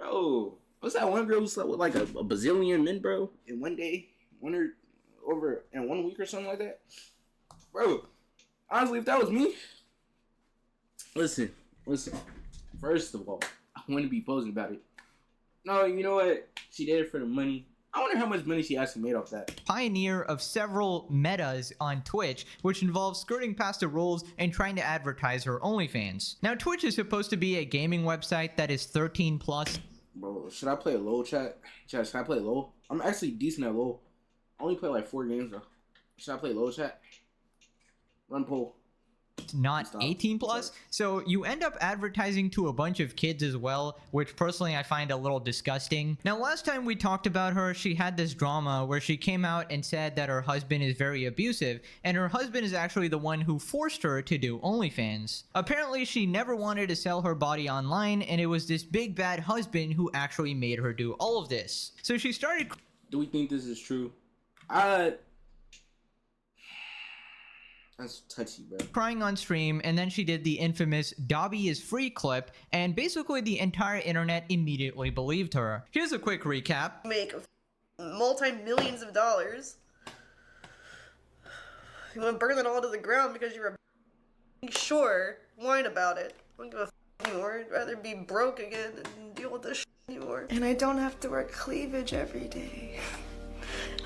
Bro, what's that one girl who slept with like a bazillion men, bro, in one day, over in 1 week or something like that? Bro, honestly, if that was me, listen. First of all, I wouldn't be posting about it. No, you know what? She did it for the money. I wonder how much money she actually made off that. Pioneer of several metas on Twitch, which involves skirting past the rules and trying to advertise her OnlyFans. Now, Twitch is supposed to be a gaming website that is 13 plus. Bro, should I play LoL, chat? Chat, should I play LoL? I'm actually decent at LoL. I only play like 4 games though. Should I play LoL, chat? Run poll. Not 18 plus. So you end up advertising to a bunch of kids as well, which personally I find a little disgusting. Now, last time we talked about her, she had this drama where she came out and said that her husband is very abusive, and her husband is actually the one who forced her to do OnlyFans. Apparently, she never wanted to sell her body online, and it was this big bad husband who actually made her do all of this. So she started... Do we think this is true? That's touchy, bro. Crying on stream, and then she did the infamous Dobby is free clip, and basically the entire internet immediately believed her. Here's a quick recap. Make multi-millions of dollars. You want to burn it all to the ground because you're a sure, whine about it. I don't give a anymore. I'd rather be broke again and deal with this shit anymore. And I don't have to wear cleavage every day.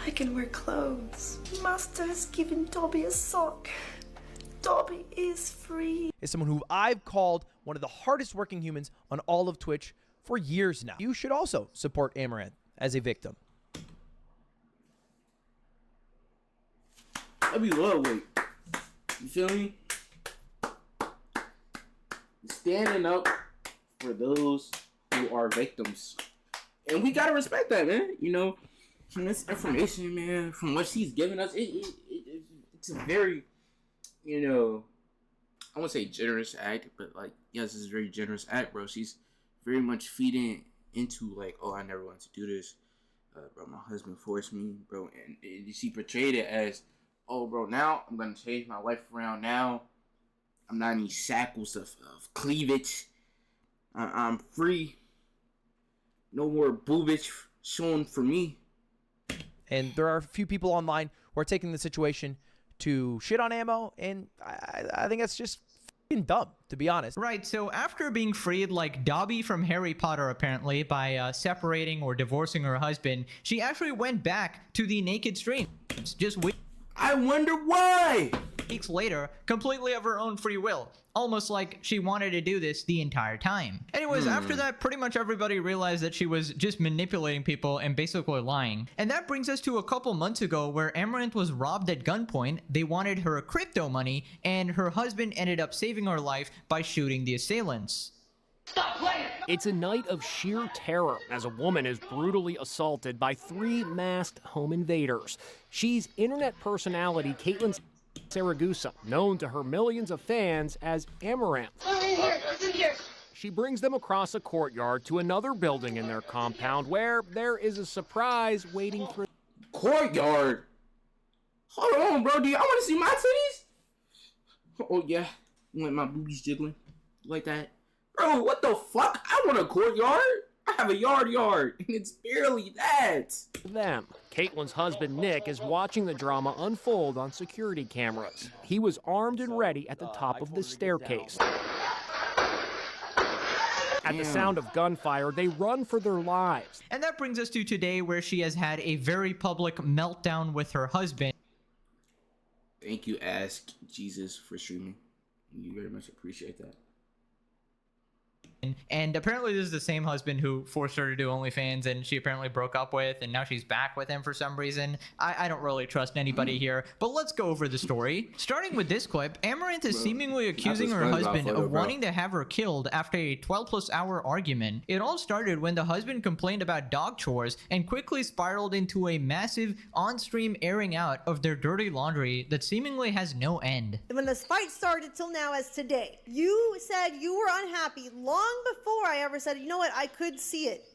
I can wear clothes. Master has given Dobby a sock. Dobby is free. Is someone who I've called one of the hardest working humans on all of Twitch for years now. You should also support Amouranth as a victim. That'd be love weight. You feel me? Standing up for those who are victims. And we gotta respect that, man. You know, from this information, man, from what she's giving us, it's a very, you know, I won't say generous act, but like, yes, it's a very generous act, bro. She's very much feeding into like, oh, I never wanted to do this, bro. My husband forced me, bro, and she portrayed it as, oh, bro, now I'm gonna change my life around. Now I'm not in these shackles of cleavage. I'm free. No more boobage shown for me. And there are a few people online who are taking the situation to shit on Ammo, and I think that's just fucking dumb, to be honest. Right, so after being freed like Dobby from Harry Potter, apparently, by separating or divorcing her husband, she actually went back to the naked stream. Just I wonder why! weeks later, completely of her own free will. Almost like she wanted to do this the entire time. Anyways, after that, pretty much everybody realized that she was just manipulating people and basically lying. And that brings us to a couple months ago where Amouranth was robbed at gunpoint, they wanted her crypto money, and her husband ended up saving her life by shooting the assailants. Stop playing! It's a night of sheer terror as a woman is brutally assaulted by 3 masked home invaders. She's internet personality Caitlyn Saragusa, known to her millions of fans as Amouranth. It's in here. She brings them across a courtyard to another building in their compound where there is a surprise waiting for... Courtyard? Hold on, bro. Do y'all want to see my titties? Oh, yeah. You want my boobies jiggling? Like that? Bro, what the fuck? I want a courtyard. I have a yard, and it's barely that. Them. Caitlyn's husband, Nick, is watching the drama unfold on security cameras. He was armed and ready at the top of the staircase. At the sound of gunfire, they run for their lives. And that brings us to today, where she has had a very public meltdown with her husband. Thank you, Ask Jesus, for streaming. You very much appreciate that. And apparently this is the same husband who forced her to do OnlyFans, and she apparently broke up with, and now she's back with him for some reason. I don't really trust anybody here, but let's go over the story. Starting with this clip, Amouranth is seemingly accusing her husband of wanting to have her killed after a 12+ hour argument. It all started when the husband complained about dog chores and quickly spiraled into a massive on-stream airing out of their dirty laundry that seemingly has no end. When this fight started till now as today, you said you were unhappy long before I ever said, you know what, I could see it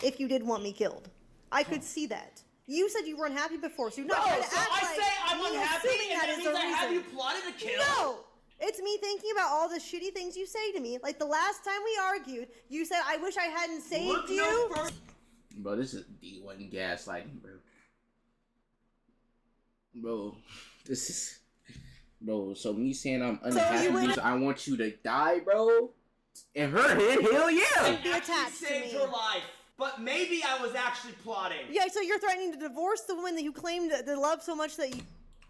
if you did want me killed. I could see that. You said you were unhappy before, so you're not trying to act I like say I'm you unhappy, assuming and that that is means the I have you reason. plotted to kill? No! It's me thinking about all the shitty things you say to me. Like the last time we argued, you said, I wish I hadn't saved you. Bro, this is D1 gaslighting, bro. Bro, this is... Bro, so me saying I'm unhappy, I want you to die, bro? In her head, hell yeah! Be attached to saved me. her life, but maybe I was actually plotting. Yeah, so you're threatening to divorce the woman that you claimed to love so much that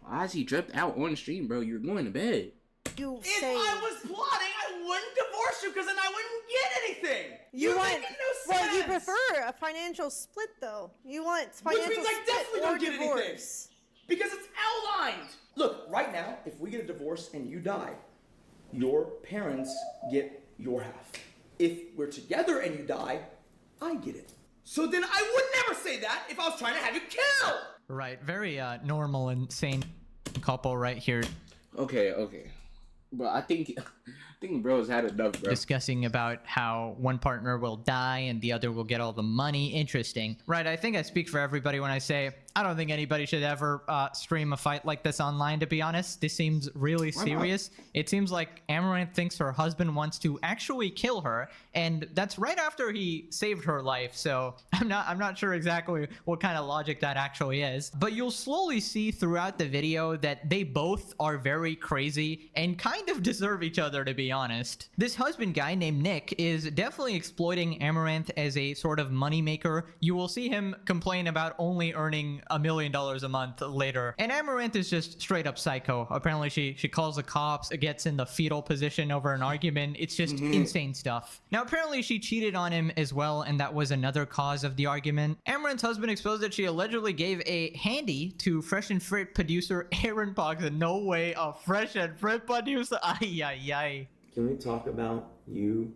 Why is he dripped out on the stream, bro? You're going to bed. you If say... I was plotting, I wouldn't divorce you because then I wouldn't get anything. You want... make no sense. Well, you prefer a financial split, though. You want financial means I split definitely or don't get anything. divorce. Because it's outlined. Look, right now, if we get a divorce and you die, your parents get your half. If we're together and you die, I get it. So then I would never say that if I was trying to have you killed. Right, very normal and sane couple right here. Okay. But I think bro's had enough, bro. Discussing about how one partner will die and the other will get all the money. Interesting. Right, I think I speak for everybody when I say I don't think anybody should ever stream a fight like this online, to be honest. This seems really serious. It seems like Amaranth thinks her husband wants to actually kill her, and that's right after he saved her life, so I'm not sure exactly what kind of logic that actually is. But you'll slowly see throughout the video that they both are very crazy and kind of deserve each other, to be honest. This husband guy named Nick is definitely exploiting Amaranth as a sort of moneymaker. You will see him complain about only earning $1 million a month later. And Amaranth is just straight up psycho. Apparently she calls the cops, gets in the fetal position over an argument. It's just insane stuff. Now apparently she cheated on him as well, and that was another cause of the argument. Amaranth's husband exposed that she allegedly gave a handy to Fresh and Fit producer Aaron Pox. No way, a Fresh and Fit producer. Ay. Can we talk about you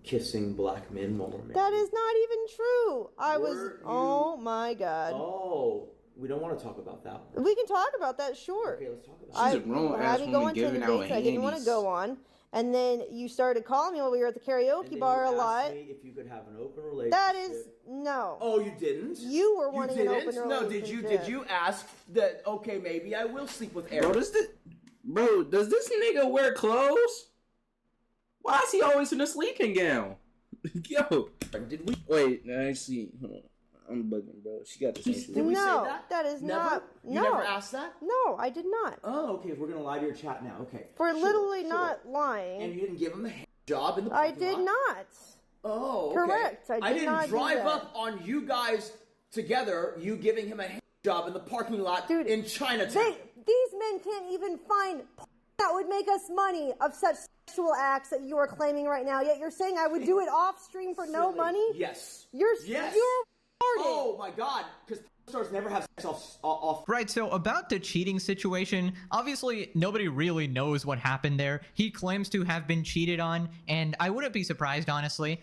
kissing black men while we're married? That is not even true. Were you- Oh my god. Oh, we don't want to talk about that. We can talk about that, sure. Okay, let's talk about She's a grown-ass I woman go into the giving out dates I didn't want to handies. go on. And then you started calling me while we were at the karaoke bar a lot. Me if you could have an open relationship. That is no. Oh, you didn't? You were wanting an open relationship. No, did you ask that? Okay, maybe I will sleep with Aaron. Does this nigga wear clothes? Why is he always in a sleeping gown? Yo, Did we? wait, actually, hold on. I'm bugging, bro. She got the same shit. Did we say No, that? that is Never? not. You No. never asked that? No, I did not. Oh, okay. We're gonna lie to your chat now. Okay. For Sure, literally sure. not lying. And you didn't give him the hand job in the I parking did lot? not. Oh, okay. Correct, I did didn't not do drive that. up on you guys together. You giving him a hand job in the parking lot Dude, in Chinatown. These men can't even find that would make us money of such sexual acts that you are claiming right now. Yet you're saying I would do it off stream for no Silly. money? Yes. You're Yes. retarded. Oh my God! Because stars never have sex off. Right, so about the cheating situation, obviously nobody really knows what happened there. He claims to have been cheated on, and I wouldn't be surprised, honestly.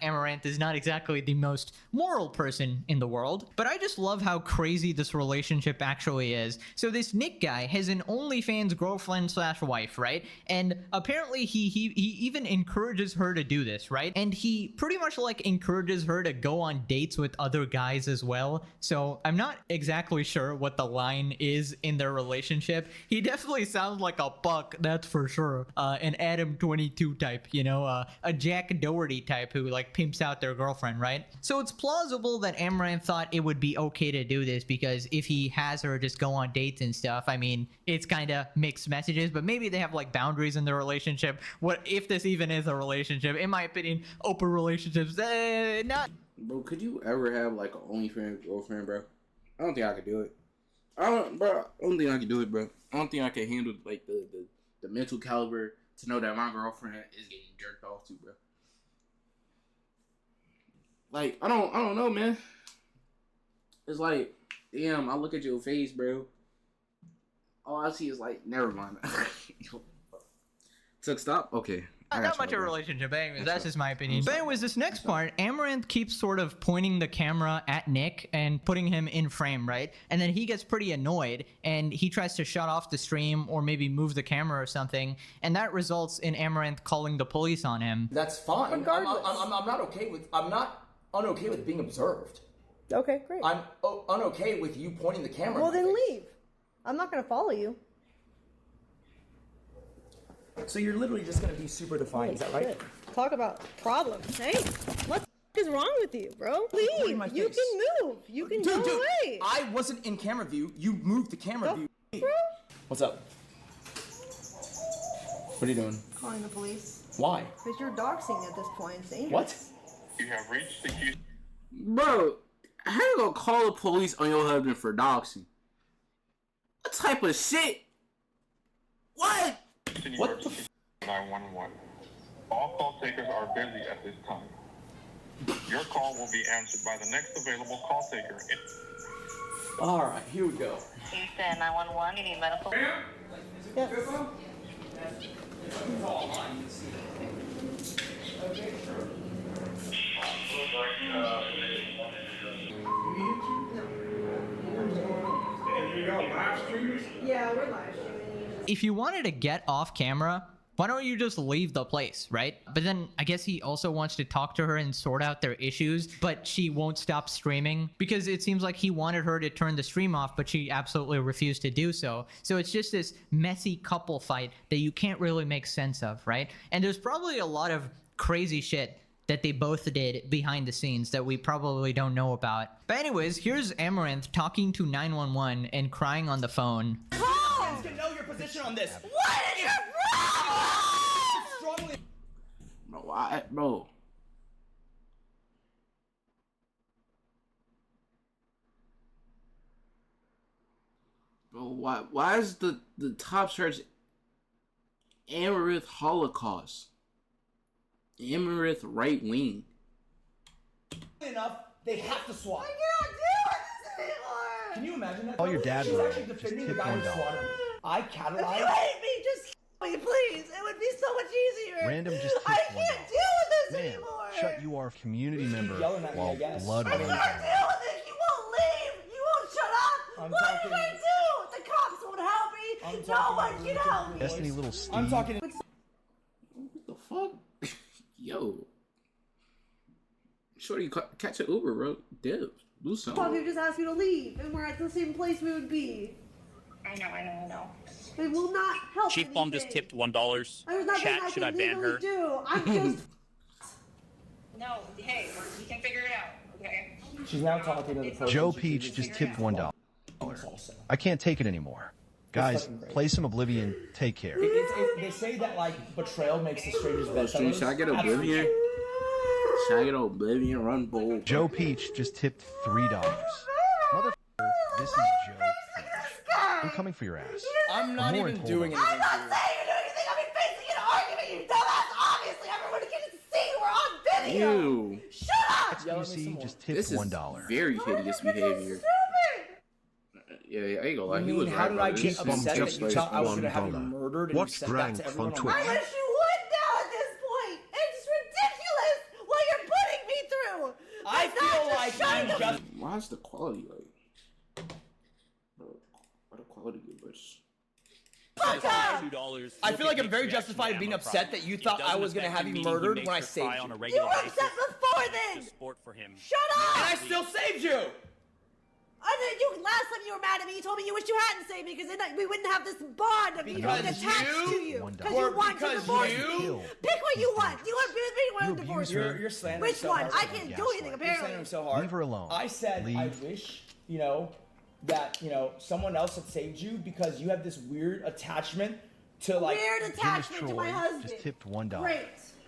Amaranth is not exactly the most moral person in the world, but I just love how crazy this relationship actually is. So this Nick guy has an OnlyFans girlfriend/wife, right? And apparently he even encourages her to do this, right? And he pretty much like encourages her to go on dates with other guys as well. So I'm not exactly sure what the line is in their relationship. He definitely sounds like a buck, that's for sure. An Adam 22 type, you know, a Jack Doherty type who like pimps out their girlfriend, right? So it's plausible that Amaranth thought it would be okay to do this because if he has her just go on dates and stuff, I mean, it's kind of mixed messages, but maybe they have like boundaries in their relationship. What if this even is a relationship? In my opinion, open relationships, not. Bro, could you ever have like an OnlyFans girlfriend, bro? I don't think I could do it. I don't think I could do it, bro. I don't think I can handle like the mental caliber to know that my girlfriend is getting jerked off to, bro. Like, I don't know, man. It's like, damn, I look at your face, bro. All I see is like, never mind. Took stop? Okay. Not much of a relationship, anyways, that's just my opinion. But anyways, this next part, Amaranth keeps sort of pointing the camera at Nick and putting him in frame, right? And then he gets pretty annoyed and he tries to shut off the stream or maybe move the camera or something, and that results in Amaranth calling the police on him. That's fine. Regardless. I'm not okay with. I'm not unokay with being observed. Okay, great. I'm unokay with you pointing the camera. Well, in my then face. leave. I'm not going to follow you. So you're literally just gonna be super defiant, is that right? Talk about problems. Hey, what the is wrong with you, bro? Leave. my You face. can move. You can go away. I wasn't in camera view. You moved the camera view. Bro? What's up? What are you doing? Calling the police. Why? Because you're doxing at this point. It's dangerous. What? You have reached the queue. Bro, how you gonna call the police on your husband for doxing? What type of shit? What? What the 911. All call takers are busy at this time. Your call will be answered by the next available call taker. All right, here we go. Houston 911, you need medical? Yes. Yeah, we're live streaming. If you wanted to get off camera, why don't you just leave the place, right? But then I guess he also wants to talk to her and sort out their issues, but she won't stop streaming because it seems like he wanted her to turn the stream off, but she absolutely refused to do so. So it's just this messy couple fight that you can't really make sense of, right? And there's probably a lot of crazy shit that they both did behind the scenes that we probably don't know about. But anyways, here's Amaranth talking to 911 and crying on the phone. Friends can know your position on this. What is your problem? Strongly. Bro, why, bro? Bro, why is the top search Amaranth Holocaust? Amaranth right wing. Enough, they have to swap. I can't deal with this anymore. Can you imagine that? Call your dad, She's bro. actually defending the Just guy tip who $1. swatted her. I If you catalyzed. hate me, just kill me, please. It would be so much easier. Random just I tip can't $1. deal with this Man, anymore. shut you are community member yelling at me, while I guess. blood I runs can't down. deal with it. You won't leave. You won't shut up. I'm What talking- did I do? The cops won't help me. I'm No talking one can help me. Destiny little Steve. I'm talking. What the fuck? Yo. Shorty, catch an Uber, bro. Dip. Do Fuck, something. you just asked me to leave, and we're at the same place we would be. I know. It will not help. Chief Bomb just anything. tipped $1. There's nothing Chat, I should can I ban legally her? do. I'm just. No, hey, we can figure it out, okay? She's now talking to the person. Joe Peach just tipped $1. I can't take it anymore. Guys, fucking great. play some Oblivion. Take care. They say that like betrayal makes the strangers Bro, best. should I get Oblivion? Should I get Oblivion? Run bull. Joe Peach just tipped $3. Motherfucker, this is Joe Peach. I'm coming for your ass. I'm not More even in doing total. anything. I'm not saying you're doing anything. I'm facing an argument, you dumbass. Obviously, everyone can see we're on video. Ew. Shut up. Yell at me some XQC more. just tipped This is $1. very hideous behavior. Stupid. Yeah, I ain't gonna lie. I He mean, was how right did about I this. get This is upset that just you like thought I was gonna have you $1. murdered and you Watch said that Drank to on everyone on Twitch. I wish you would now at this point. It's ridiculous what you're putting me through. I It's not feel just like shutting I'm the just. Why is the quality like? Bro, why the quality good, bitch? fuck up. $2. I feel like I'm very justified in being upset that you thought I was gonna have you murdered when I saved you. You were upset before then. Sport for him. Shut And I up. still saved you. Last time you were mad at me, you told me you wished you hadn't saved me because then we wouldn't have this bond of me being Because attached you- to you. $1. Because you want to Because divorce you- me. Pick what you want. You want to be with me or you want to You divorce abuse me? her. You're slandering Which so one? hard. I can't do Gaslight. anything You're apparently. slandering so hard. Leave her alone. I said I Leave. wish, that someone else had saved you because you have this weird attachment to like. Weird Jimmy attachment to my Troy husband. just tipped $1. Great.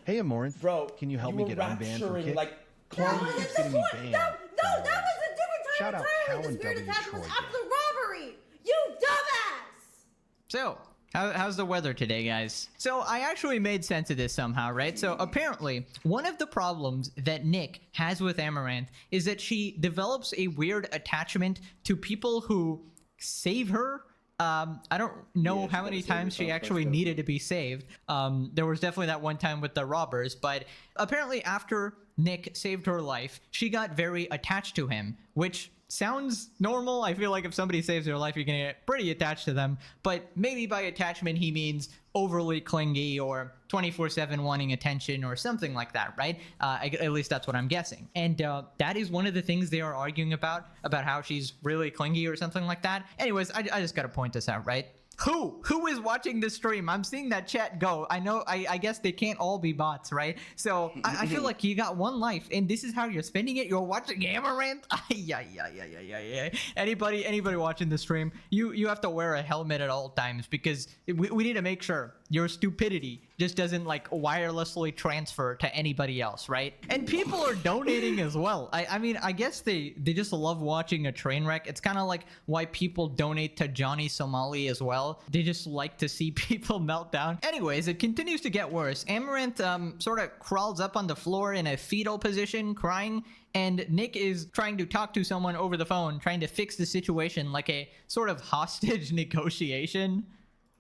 Hey, Amorinth, Bro, can you help me were get unbanned from rapturing, Kick? like That corny. was keeps the getting me point. banned. No, that was a different time Shout out entirely. Cowan This weird W. attachment was Troy after the robbery. You dumbass. So, how's the weather today, guys? So, I actually made sense of this somehow, right? So, apparently, one of the problems that Nick has with Amaranth is that she develops a weird attachment to people who save her. I don't know Yeah, she how many gotta save times she herself, actually that's needed to be saved. There was definitely that one time with the robbers, but apparently after Nick saved her life, she got very attached to him, which sounds normal. I feel like if somebody saves your life, you're gonna get pretty attached to them, but maybe by attachment he means overly clingy or 24/7 wanting attention or something like that, right? At least that's what I'm guessing. And that is one of the things they are arguing about how she's really clingy or something like that. Anyways, I just gotta point this out, right? Who is watching the stream? I'm seeing that chat go. I know. I guess they can't all be bots, right? So I feel like you got one life, and this is how you're spending it. You're watching Amaranth. Yeah. Anybody watching the stream, you have to wear a helmet at all times because we need to make sure your stupidity just doesn't like wirelessly transfer to anybody else, right? And people are donating as well. I mean, I guess they just love watching a train wreck. It's kind of like why people donate to Johnny Somali as well. They just like to see people melt down. Anyways, it continues to get worse. Amaranth sort of crawls up on the floor in a fetal position, crying, and Nick is trying to talk to someone over the phone, trying to fix the situation like a sort of hostage negotiation.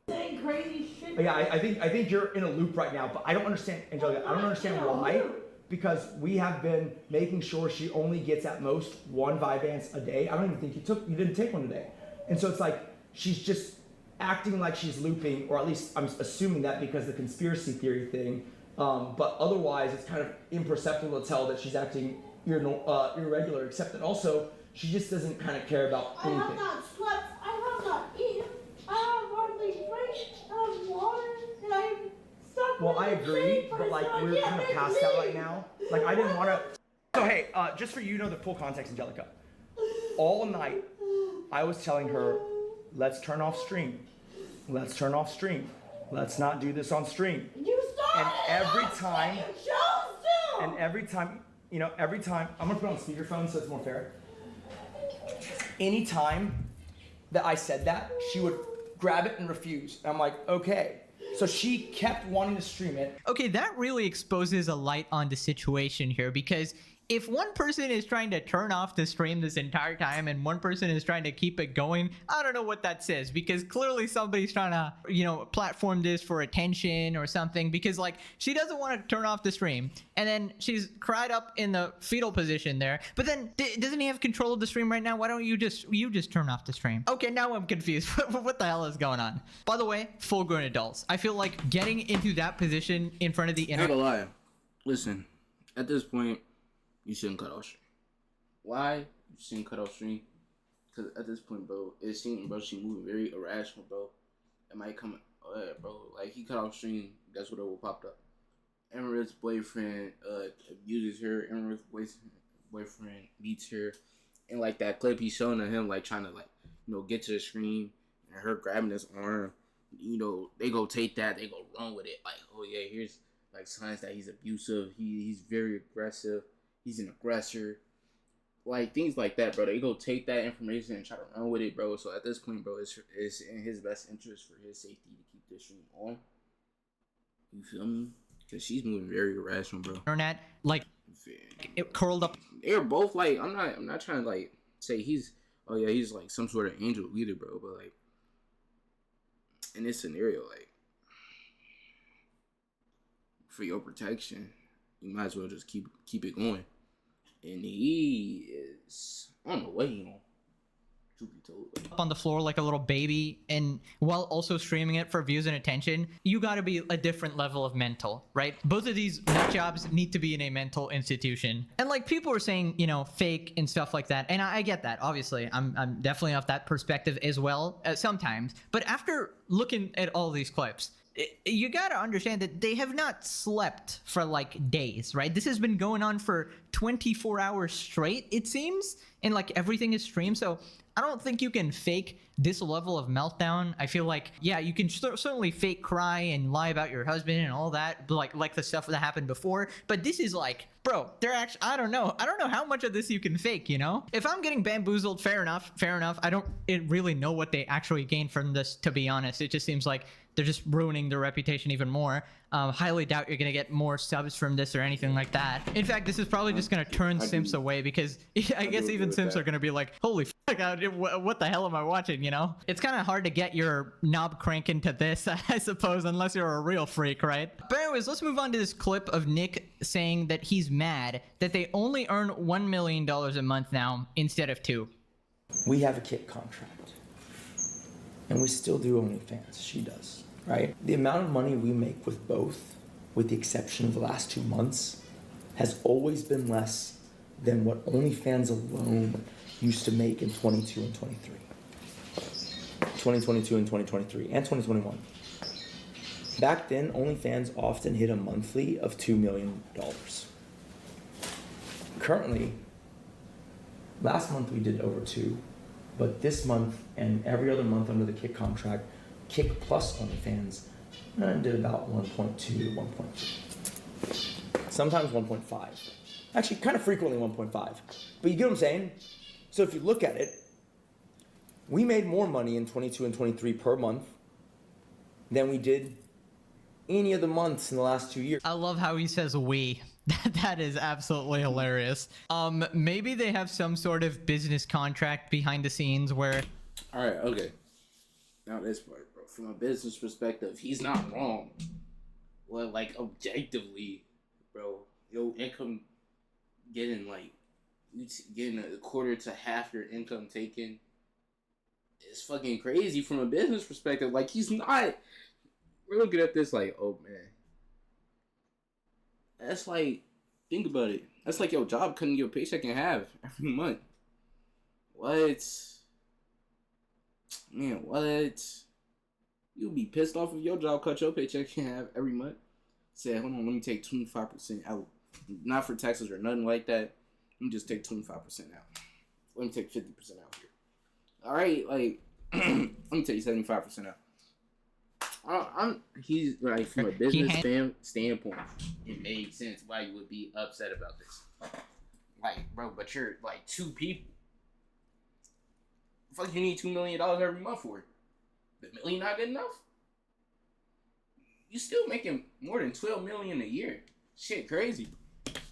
Saying crazy shit. Yeah, I think you're in a loop right now, but I don't understand, Angelica. I don't understand why. Because we have been making sure she only gets at most 1 Vyvanse a day. I don't even think you didn't take one today. And so it's like she's just acting like she's looping, or at least I'm assuming that because the conspiracy theory thing. But otherwise, it's kind of imperceptible to tell that she's acting irregular, except that also she just doesn't kind of care about anything. I have not slept. I have not eaten. I have hardly drank. I have water, and I'm stuck. Well, I agree, but like we're kind of past that right now. Like I didn't want to. So hey, just for you to know the full context, Angelica. All night, I was telling her, let's turn off stream. Let's turn off stream. Let's not do this on stream. You started. And every time, You chose to. and every time, I'm gonna put it on speakerphone so it's more fair. Anytime that I said that, she would grab it and refuse. And I'm like, okay. So she kept wanting to stream it. Okay, that really exposes a light on the situation here, because if one person is trying to turn off the stream this entire time and one person is trying to keep it going, I don't know what that says, because clearly somebody's trying to, platform this for attention or something, because like she doesn't want to turn off the stream and then she's cried up in the fetal position there, but then doesn't he have control of the stream right now? Why don't you just turn off the stream? Okay, now I'm confused. What the hell is going on? By the way, full-grown adults. I feel like getting into that position in front of the internet. I ain't gonna lie. Listen, at this point, you shouldn't cut off stream. Why you shouldn't cut off stream? Because at this point, bro, it seems, bro, she moving very irrational, bro. It might come, bro, like he cut off stream, that's what will pop up. Amaranth's boyfriend abuses her. Amaranth's boyfriend beats her. And like that clip he's showing of him, like trying to, get to the screen and her grabbing his arm. They go take that, they go run with it. Like, oh yeah, here's like signs that he's abusive. He's very aggressive. He's an aggressor. Like, things like that, bro. They go take that information and try to run with it, bro. So, at this point, bro, it's in his best interest for his safety to keep this stream on. You feel me? Because she's moving very irrational, bro. Internet, like, it curled up. They're both, like, I'm not trying to, like, say he's like some sort of angel either, bro. But, like, in this scenario, like, for your protection, you might as well just keep it going. And he is, I don't know what he on. Truth be told, up on the floor like a little baby, and while also streaming it for views and attention, you got to be a different level of mental, right? Both of these nut jobs need to be in a mental institution. And like people are saying, fake and stuff like that, and I get that. Obviously, I'm definitely off that perspective as well sometimes. But after looking at all these clips, you gotta understand that they have not slept for like days, right? This has been going on for 24 hours straight, it seems, and like everything is streamed. So I don't think you can fake this level of meltdown. I feel like, yeah, you can certainly fake cry and lie about your husband and all that, like the stuff that happened before. But this is like, bro, they're actually, I don't know how much of this you can fake, If I'm getting bamboozled, fair enough. I don't really know what they actually gain from this, to be honest. It just seems like they're just ruining their reputation even more. Highly doubt you're going to get more subs from this or anything like that. In fact, this is probably just going to turn simps away, because I guess even simps are going to be like, holy fuck, what the hell am I watching, It's kind of hard to get your knob cranking to this, I suppose, unless you're a real freak, right? But anyways, let's move on to this clip of Nick saying that he's mad that they only earn $1 million a month now instead of $2 million. We have a kit contract. And we still do OnlyFans. She does. Right? The amount of money we make with both, with the exception of the last 2 months, has always been less than what OnlyFans alone used to make in 22 and 23. 2022 and 2023 and 2021. Back then, OnlyFans often hit a monthly of $2 million. Currently, last month we did over 2, but this month and every other month under the Kick contract, Kick plus OnlyFans, did about 1.2 to 1.3. Sometimes 1.5. Actually, kind of frequently 1.5. But you get what I'm saying? So if you look at it, we made more money in 22 and 23 per month than we did any of the months in the last 2 years. I love how he says we. That is absolutely hilarious. Maybe they have some sort of business contract behind the scenes where... All right, okay. Now this part, bro. From a business perspective, he's not wrong. Well, like, objectively, bro, your income getting, like, getting a quarter to half your income taken is fucking crazy from a business perspective. Like, he's not... We're looking at this like, oh, man. That's like, think about it. That's like your job cutting your paycheck in half every month. What? Man, what? You'll be pissed off if your job cut your paycheck in half every month. Say, hold on, let me take 25% out. Not for taxes or nothing like that. Let me just take 25% out. Let me take 50% out here. All right, like, let me take 75% out. He's like, from a business standpoint, it made sense why you would be upset about this. Like, bro, but you're like 2 people. Fuck, you need $2 million every month for? The $1 million not good enough? You still making more than $12 million a year. Shit, crazy.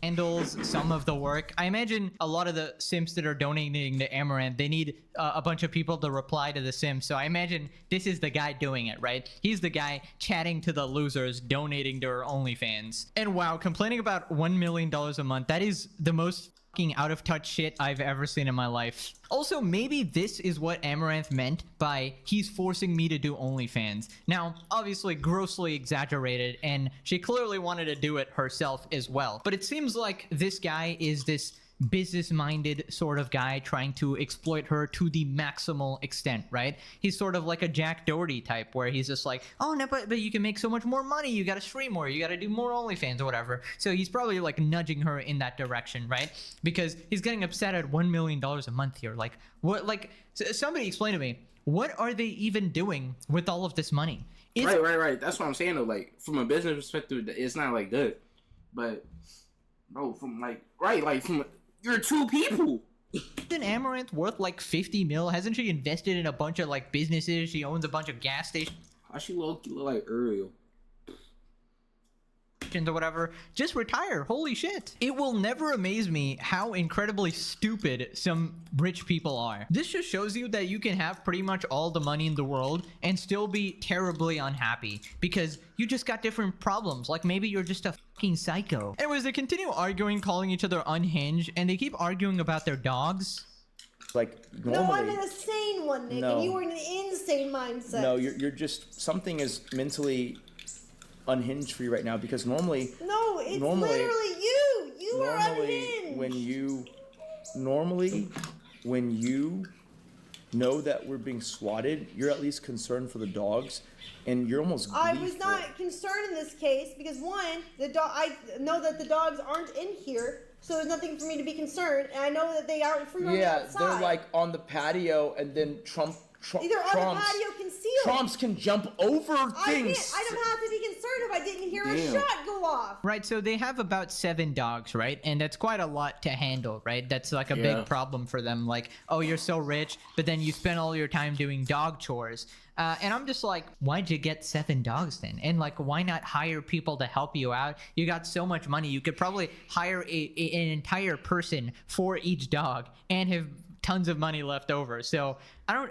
Handles some of the work. I imagine a lot of the simps that are donating to Amouranth, they need a bunch of people to reply to the sims. So I imagine this is the guy doing it, right? He's the guy chatting to the losers, donating to her OnlyFans. And wow, complaining about $1 million a month, that is the most fucking out of touch shit I've ever seen in my life. Also, maybe this is what Amouranth meant by he's forcing me to do OnlyFans. Now, obviously grossly exaggerated, and she clearly wanted to do it herself as well. But it seems like this guy is this business-minded sort of guy trying to exploit her to the maximal extent, right? He's sort of like a Jack Doherty type where he's just like, oh no, but you can make so much more money, you gotta stream more, you gotta do more OnlyFans or whatever. So he's probably like nudging her in that direction, right? Because he's getting upset at $1 million a month here. Like, what? Like, somebody explain to me, what are they even doing with all of this money? Right. That's what I'm saying though. Like, from a business perspective, it's not like good. But, bro, from like, right, like from you're 2 people. Isn't Amouranth worth like 50 mil? Hasn't she invested in a bunch of like businesses? She owns a bunch of gas stations. How she look like Ariel? Or whatever. Just retire. Holy shit. It will never amaze me how incredibly stupid some rich people are. This just shows you that you can have pretty much all the money in the world and still be terribly unhappy because you just got different problems. Like maybe you're just a fucking psycho. Anyways, they continue arguing, calling each other unhinged, and they keep arguing about their dogs. Like, normally... No, I'm in a sane one, Nick, and you were in an insane mindset. No, you're just... Something is mentally unhinged for you right now because normally... No, it's literally you! You are unhinged! When you know that we're being swatted, you're at least concerned for the dogs, and you're almost gleeful. I was not concerned in this case because, one, I know that the dogs aren't in here, so there's nothing for me to be concerned, and I know that they aren't free on the outside. Yeah, they're like on the patio, and then either on the patio concealed. Trumps can jump over things. I don't have to be concerned if I didn't hear a shot go off. Right, so they have about 7 dogs, right? And that's quite a lot to handle, right? That's like a big problem for them. Like, oh, you're so rich, but then you spend all your time doing dog chores. And I'm just like, why'd you get 7 dogs then? And like, why not hire people to help you out? You got so much money. You could probably hire an entire person for each dog and have tons of money left over. So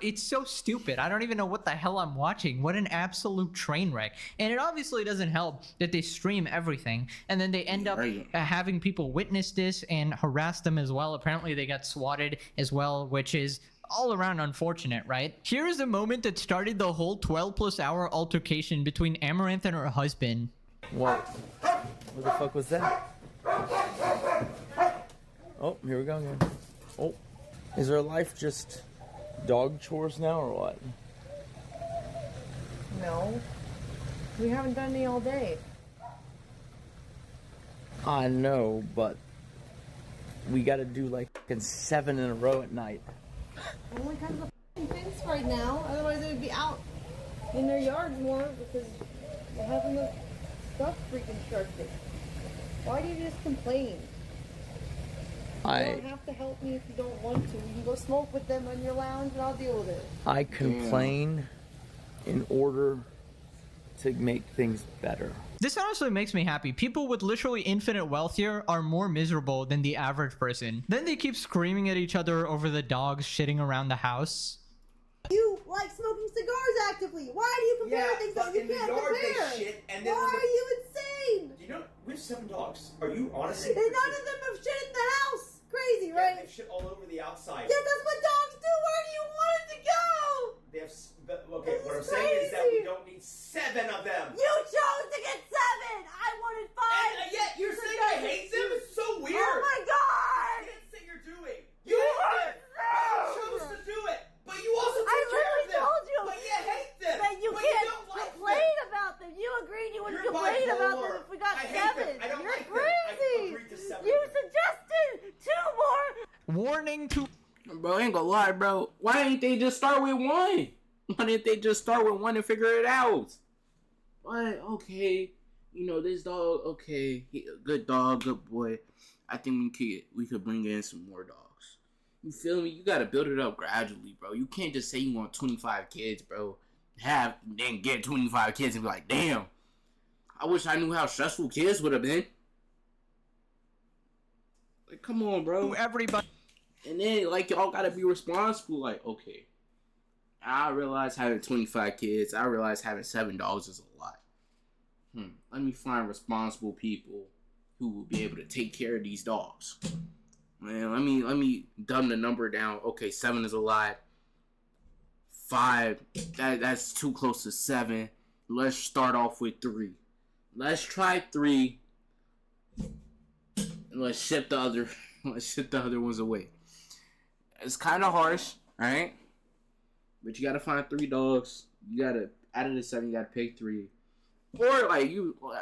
it's so stupid. I don't even know what the hell I'm watching. What an absolute train wreck. And it obviously doesn't help that they stream everything and then they end up having people witness this and harass them as well. Apparently they got swatted as well, which is all around unfortunate, right? Here's a moment that started the whole 12+ hour altercation between Amouranth and her husband. What? What the fuck was that? Oh, here we go again. Oh. Is her life just dog chores now or what? No. We haven't done any all day. I know, but we gotta do like 7 in a row at night. Only because of the fence right now. Otherwise, they would be out in their yards more because they're having the stuff reconstructed. Why do you just complain? You don't have to help me if you don't want to. You can go smoke with them on your lounge and I'll deal with it. I complain in order to make things better. This honestly makes me happy. People with literally infinite wealth here are more miserable than the average person. Then they keep screaming at each other over the dogs shitting around the house. You like smoking cigars actively. Why do you compare things that you can't compare? Why are you insane? You know, we have 7 dogs. Are you honestly? And none of them have shit in the house. Crazy, right? They have shit all over the outside. Yeah, that's what dogs do. Where do you want it to go? They have. Okay, what I'm saying is that we don't need 7 of them. You chose to get 7. I wanted 5. And yet you're saying I hate them? It's so weird. Oh my god! I can't say you're doing. You hate them. I chose to do it, but you also take care of them. told you. But you hate them. That you but can't you don't like complain them. about them. You agreed you wouldn't You're complain about bipolar. them if we got I hate 7. them. I don't You're like them. I crazy. agreed to 7. You suggested 2 more. Warning to... Bro, I ain't gonna lie, bro. Why ain't they just start with 1? Why didn't they just start with 1 and figure it out? But, okay, you know, this dog, okay, good dog, good boy. I think we could bring in some more dogs. You feel me? You gotta build it up gradually, bro. You can't just say you want 25 kids, bro. Then get 25 kids and be like, damn, I wish I knew how stressful kids would have been. Like, come on, bro. Everybody. And then, like, y'all gotta be responsible. Like, okay, I realize having 25 kids, I realize having 7 dogs is a lot. Let me find responsible people who will be able to take care of these dogs. Man, let me dumb the number down. Okay, 7 is a lot. 5, that's too close to 7. Let's start off with 3. Let's try 3. And let's ship the other ones away. It's kind of harsh, right? But you gotta find 3 dogs. You gotta, out of the 7, you gotta pick 3. Or like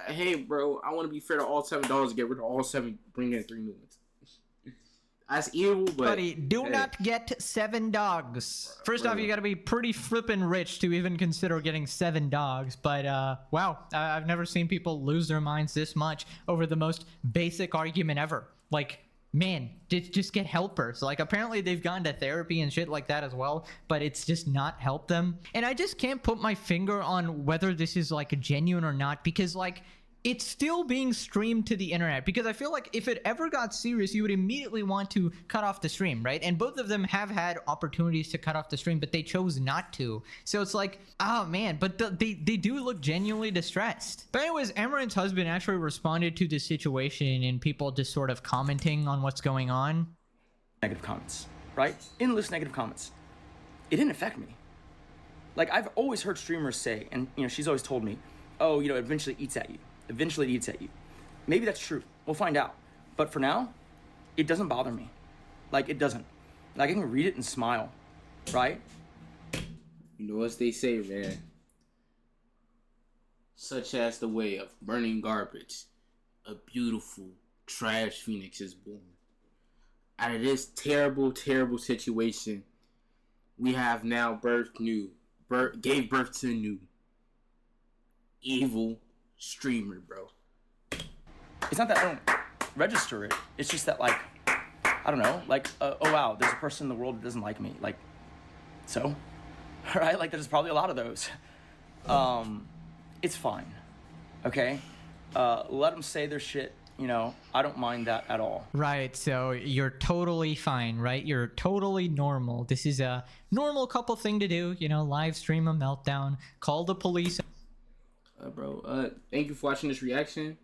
hey bro, I want to be fair to all 7 dogs. Get rid of all 7, bring in 3 new ones. That's evil, but Buddy, do not get 7 dogs. First off, you gotta be pretty flippin' rich to even consider getting 7 dogs. But wow, I've never seen people lose their minds this much over the most basic argument ever. Like, man, just get helpers. Like, apparently they've gone to therapy and shit like that as well, but it's just not helped them. And I just can't put my finger on whether this is like genuine or not, because like, it's still being streamed to the internet, because I feel like if it ever got serious, you would immediately want to cut off the stream, right? And both of them have had opportunities to cut off the stream, but they chose not to. So it's like, oh man, but they do look genuinely distressed. But anyways, Amaranth's husband actually responded to the situation and people just sort of commenting on what's going on. Negative comments, right? Endless negative comments. It didn't affect me. Like, I've always heard streamers say, and you know, she's always told me, oh, you know, it eventually eats at you. Eventually it eats at you. Maybe that's true. We'll find out. But for now, it doesn't bother me. Like, it doesn't. Like, I can read it and smile, right? You know what they say, man. Such as the way of burning garbage, a beautiful trash phoenix is born. Out of this terrible, terrible situation, we have now gave birth to a new evil streamer, bro. It's not that I don't register it. It's just that, like, I don't know. Like, oh wow, there's a person in the world that doesn't like me. Like, so? Right? Like, there's probably a lot of those. It's fine. Okay? Let them say their shit. You know, I don't mind that at all. Right, so you're totally fine, right? You're totally normal. This is a normal couple thing to do, you know, live stream a meltdown, call the police. Bro, thank you for watching this reaction.